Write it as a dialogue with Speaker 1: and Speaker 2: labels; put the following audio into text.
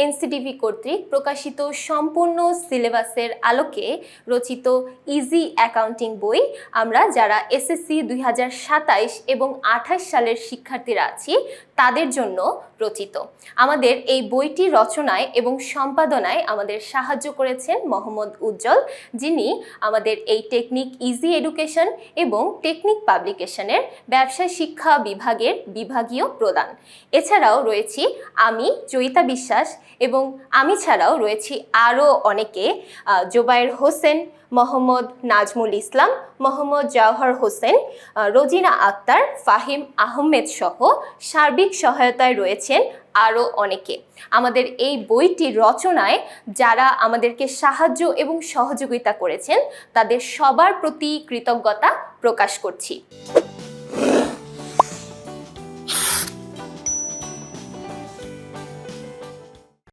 Speaker 1: NCTB কর্তৃক প্রকাশিত সম্পূর্ণ সিলেবাসের আলোকে রচিত ইজি অ্যাকাউন্টিং বই আমরা যারা এসএসসি 2027 এবং 28 সালের শিক্ষার্থীরা আছি তাদের জন্য রচিত। আমাদের এই বইটি রচনায় এবং সম্পাদনায় আমাদের সাহায্য করেছেন মোহাম্মদ উজ্জ্বল, যিনি আমাদের এই টেকনিক ইজি এডুকেশন এবং টেকনিক পাবলিকেশনের ব্যবসায় শিক্ষা বিভাগের বিভাগীয় প্রধান। এছাড়াও রয়েছি আমি জয়িতা বিশ্বাস এবং আমি ছাড়াও রয়েছি আরও অনেকে, জোবায়ের হোসেন, মোহাম্মদ নাজমুল ইসলাম, মোহাম্মদ জওহর হোসেন, রোজিনা আক্তার, ফাহিম আহমেদ সহ সার্বিক সহায়তায় রয়েছেন আরও অনেকে। আমাদের এই বইটি রচনায় যারা আমাদেরকে সাহায্য এবং সহযোগিতা করেছেন তাদের সবার প্রতি কৃতজ্ঞতা প্রকাশ করছি।